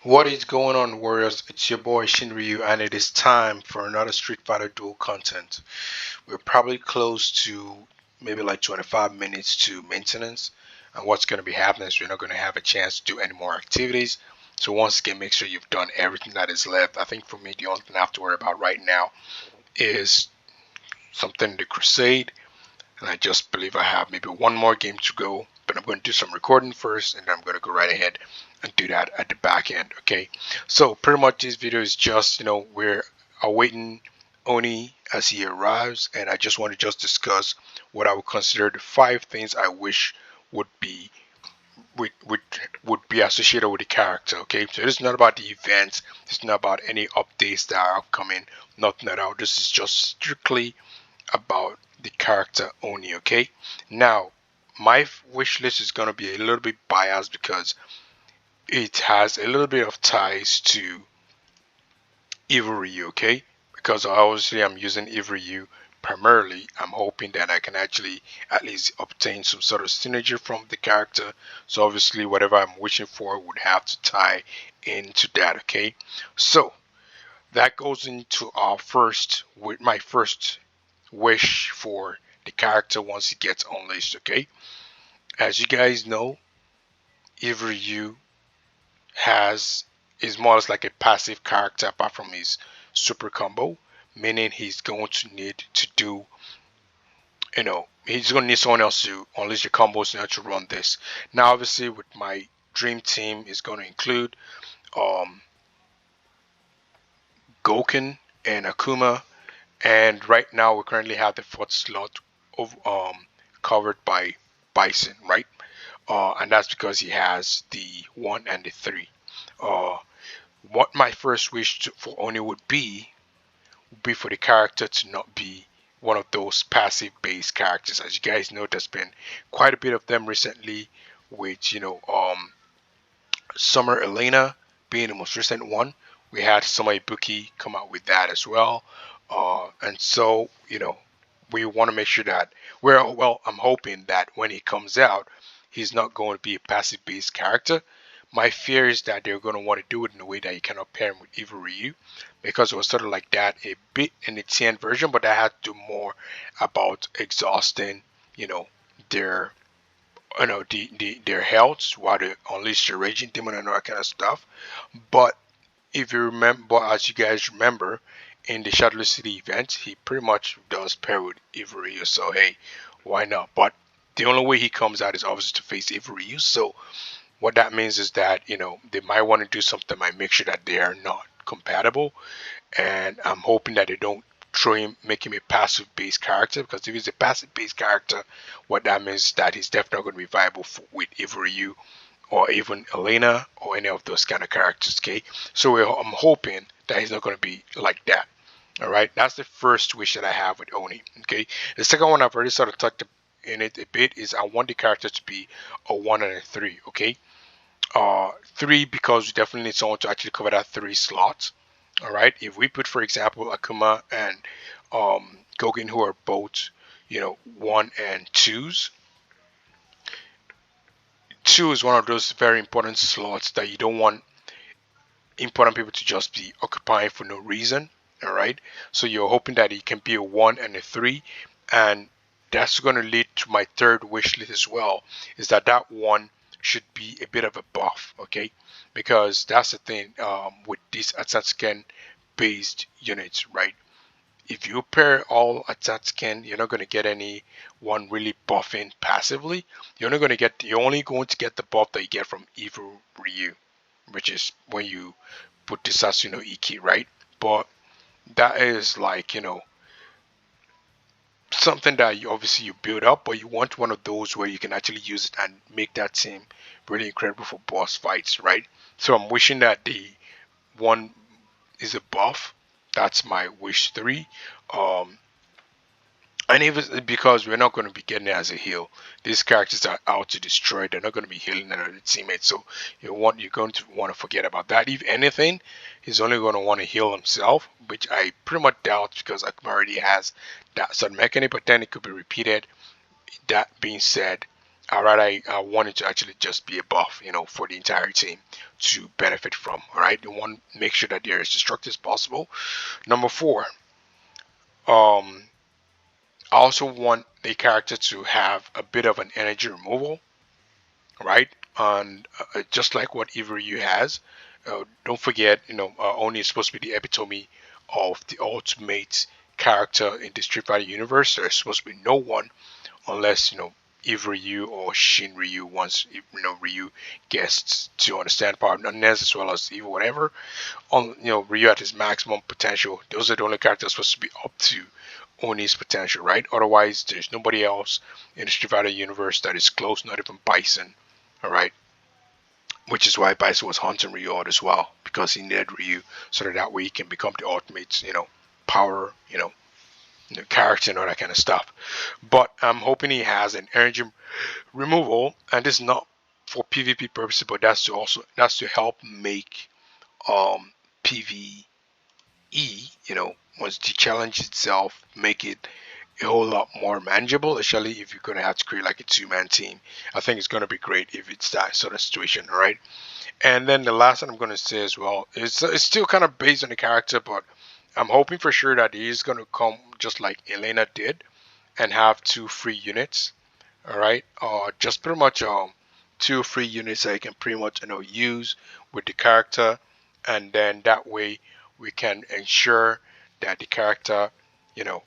What is going on, Warriors? It's your boy Shinryu, and it is time for another Street Fighter Duel content. We're probably close to maybe like 25 minutes to maintenance, and what's going to be happening is we're not going to have a chance to do any more activities. So once again, make sure you've done everything that is left. I think for me, the only thing I have to worry about right now is something in the Crusade, and I just believe I have maybe one more game to go. But I'm going to do some recording first, and then I'm going to go right ahead and do that at the back end. Okay, so pretty much this video is just we're awaiting Oni as he arrives, and I just want to just discuss what I would consider the 5 things I wish would be would would would be associated with the character. Okay, so this is not about the events. This is not about any updates that are upcoming. Nothing at all. This is just strictly about the character Oni. Okay, now my wish list is gonna be a little bit biased because it has a little bit of ties to Ivory, okay? Because obviously I'm using Ivory primarily. I'm hoping that I can actually at least obtain some sort of synergy from the character. So obviously whatever I'm wishing for would have to tie into that, okay? So that goes into our first with my first wish for the character once he gets unleashed, okay? As you guys know, Ivory has is more or less like a passive character apart from his super combo, meaning he's going to need to do, he's going to need someone else to unleash the combos in order to run this. Now, obviously, with my dream team is going to include um, Goken and Akuma, and right now we currently have the fourth slot of covered by Bison, right? And that's because he has the 1 and the 3. Uh, what my first wish for Oni would be for the character to not be one of those passive based characters. As you guys know, there's been quite a bit of them recently, with Summer Elena being the most recent one. We had Summer Ibuki come out with that as well, and so we want to make sure that I'm hoping that when he comes out, he's not going to be a passive based character. My fear is that they're going to want to do it in a way that you cannot pair him with Evil Ryu, because it was sort of like that a bit in the TN version, but that had to do more about exhausting, their their health while they unleash the raging demon and all that kind of stuff. But if you remember, as you guys remember, in the Shadowless City event, he pretty much does pair with Ivory, so hey, why not? But the only way he comes out is obviously to face Ivory, so what that means is that they might want to do something that might make sure that they are not compatible, and I'm hoping that they don't make him a passive based character, because if he's a passive based character, what that means is that he's definitely going to be viable with Ivory or even Elena or any of those kind of characters. Okay, so I'm hoping that he's not going to be like that. All right, that's the first wish that I have with Oni. Okay, the second one I've already sort of touched in it a bit is I want the character to be a 1 and a 3. Okay, 3 because we definitely need someone to actually cover that 3 slot. All right, if we put, for example, Akuma and Gogen, who are both 1 and 2s. 2 is one of those very important slots that you don't want important people to just be occupying for no reason. All right, so you're hoping that it can be a 1 and a 3, and that's going to lead to my third wish list as well, is that 1 should be a bit of a buff. Okay, because that's the thing with these attack scan based units, right? If you pair all attack scan, you're not going to get any one really buffing passively. You're only going to get the buff that you get from Evil Ryu, which is when you put the Sasuno Iki, right? But that is like, something that you obviously you build up, but you want one of those where you can actually use it and make that team really incredible for boss fights, right? So I'm wishing that the 1 is a buff. That's my wish 3. Um, and even because we're not going to be getting it as a heal, these characters are out to destroy. They're not going to be healing their teammates, so you're going to want to forget about that. If anything, he's only going to want to heal himself, which I pretty much doubt, because Akuma already has that sort of mechanic. But then it could be repeated. That being said, Alright, I wanted to actually just be a buff, for the entire team to benefit from. Alright, you want to make sure that they're as destructive as possible. Number four, um, I also want the character to have a bit of an energy removal, right? And just like what Ivory has, don't forget, Oni is supposed to be the epitome of the ultimate character in the Street Fighter universe. There's supposed to be no one unless Ryu or Shin Ryu wants Ryu gets to understand power numbness as well as evil whatever. On Ryu at his maximum potential, those are the only characters supposed to be up to Oni's potential, right? Otherwise, there's nobody else in the Street Fighter universe that is close, not even Bison. All right, which is why Bison was hunting Ryu out as well because he needed Ryu so that way he can become the ultimate, power, character and all that kind of stuff. But I'm hoping he has an energy removal, and this is not for PvP purposes, but that's to help make PvE, once the challenge itself, make it a whole lot more manageable, especially if you're gonna have to create like a two-man team. I think it's gonna be great if it's that sort of situation, right? And then the last thing I'm gonna say as well is it's still kind of based on the character, but I'm hoping for sure that he's gonna come just like Elena did and have two free units. All right, just pretty much two free units that you can pretty much use with the character, and then that way we can ensure that the character you know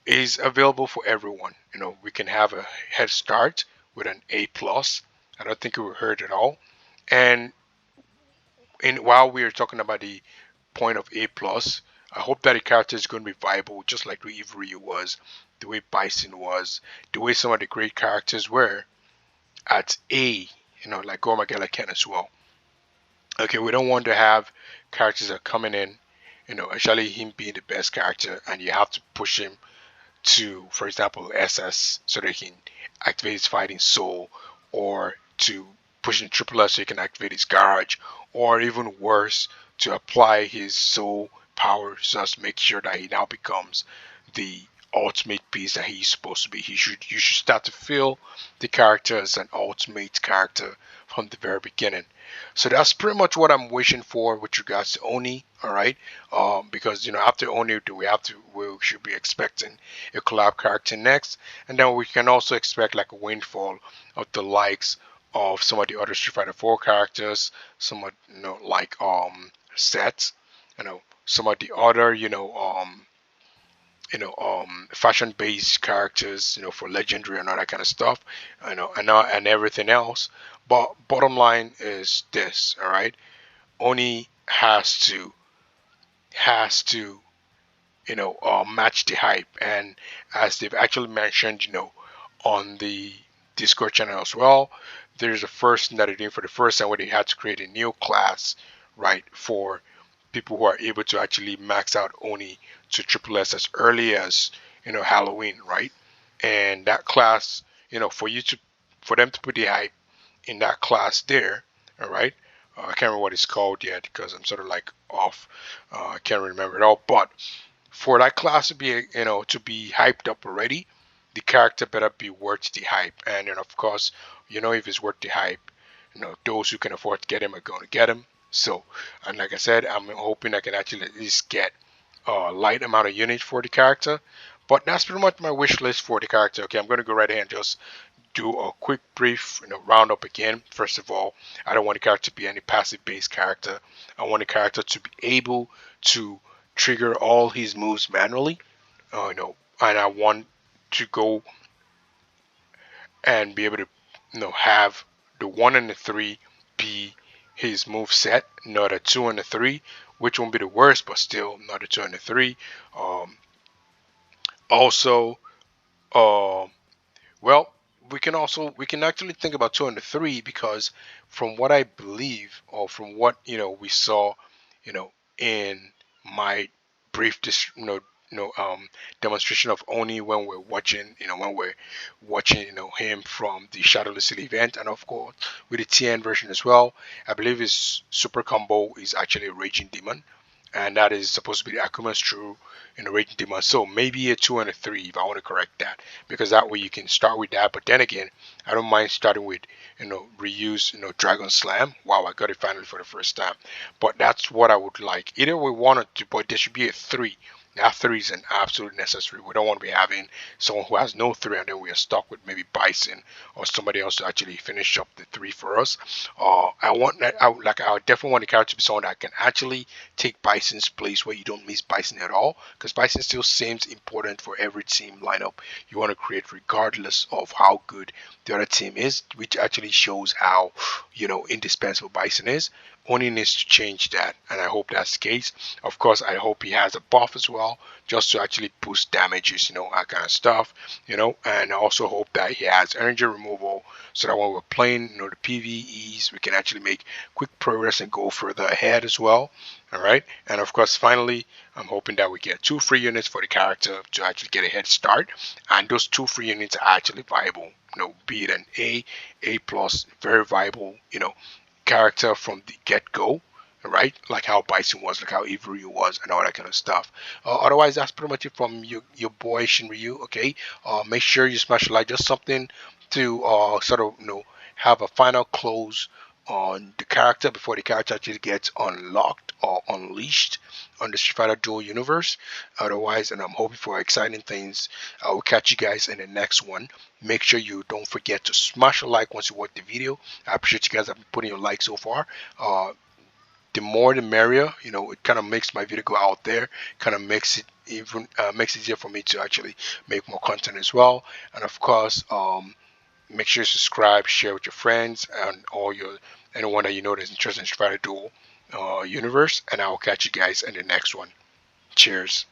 is available for everyone. We can have a head start with an A plus. I don't think it will hurt at all. And while we are talking about the point of A plus, I hope that the character is going to be viable, just like the way Ryu was, the way Bison was, the way some of the great characters were at A. Like Gormagala can as well. Okay, we don't want to have characters that are coming in, especially him being the best character, and you have to push him to, for example, SS so that he can activate his fighting soul, or to push in triple S so he can activate his garage, or even worse, to apply his soul power just to make sure that he now becomes the ultimate piece that he's supposed to be. You should start to feel the character as an ultimate character from the very beginning. So that's pretty much what I'm wishing for with regards to Oni. All right, because after Oni, we should be expecting a collab character next, and then we can also expect like a windfall of the likes of some of the other Street Fighter 4 characters, some of like sets, some of the other fashion based characters, for legendary and all that kind of stuff, and everything else. But bottom line is this, all right? Oni has to match the hype, and as they've actually mentioned, on the Discord channel as well, there's a first thing that they're doing for the first time where they had to create a new class, right, for people who are able to actually max out Oni to triple S as early as Halloween, right? And that class, for them to put the hype in that class there, all right. I can't remember what it's called yet because I'm sort of like off. I can't remember it all. But for that class to be hyped up already, the character better be worth the hype. And then of course, if it's worth the hype, those who can afford to get him are going to get him. So, and like I said, I'm hoping I can actually at least get a light amount of units for the character. But that's pretty much my wish list for the character. Okay, I'm going to go right ahead and just do a quick brief roundup again. First of all, I don't want the character to be any passive based character. I want the character to be able to trigger all his moves manually. And I want to go and be able to have the 1 and the 3 be his move set, not a 2 and a 3, which won't be the worst, but still not a 2 and a 3. Also, um well, we can actually think about 2 and the 3 because from what I believe, or from what we saw, in my brief demonstration of Oni when we're watching him from the Shadowless City event, and of course with the TN version as well. I believe his super combo is actually a Raging Demon. and that is supposed to be the Akuma's true rating demon. So maybe a 2 and a 3 if I want to correct that, because that way you can start with that. But then again, I don't mind starting with reuse Dragon Slam. Wow, I got it finally for the first time. But that's what I would like. Either we want to, but there should be a 3. That 3 is an absolute necessary. We don't want to be having someone who has no 3 and then we are stuck with maybe Bison or somebody else to actually finish up the 3 for us. I want that. I would definitely want the character to be someone that can actually take Bison's place where you don't miss Bison at all, because Bison still seems important for every team lineup you want to create, regardless of how good the other team is, which actually shows how indispensable Bison is. Oni needs to change that, and I hope that's the case. Of course, I hope he has a buff as well, just to actually boost damages, that kind of stuff, and I also hope that he has energy removal, so that when we're playing, the PvEs, we can actually make quick progress and go further ahead as well. All right, and of course, finally, I'm hoping that we get 2 free units for the character to actually get a head start, and those 2 free units are actually viable. Be it an A plus, very viable, character from the get go, right? Like how Bison was, like how Ivory was, and all that kind of stuff. Otherwise, that's pretty much it from your boy Shinryu. Okay, make sure you smash a like, just something to sort of have a final close on the character before the character actually gets unlocked or unleashed on the Street Fighter Duel universe. Otherwise, and I'm hoping for exciting things. I will catch you guys in the next one. Make sure you don't forget to smash a like once you watch the video. I appreciate you guys have been putting your like so far. The more the merrier. It kind of makes my video go out there. Kind of makes it even makes it easier for me to actually make more content as well. And of course, make sure you subscribe, share with your friends, and all your anyone that that's interested in Street Fighter Duel universe. And I will catch you guys in the next one. Cheers.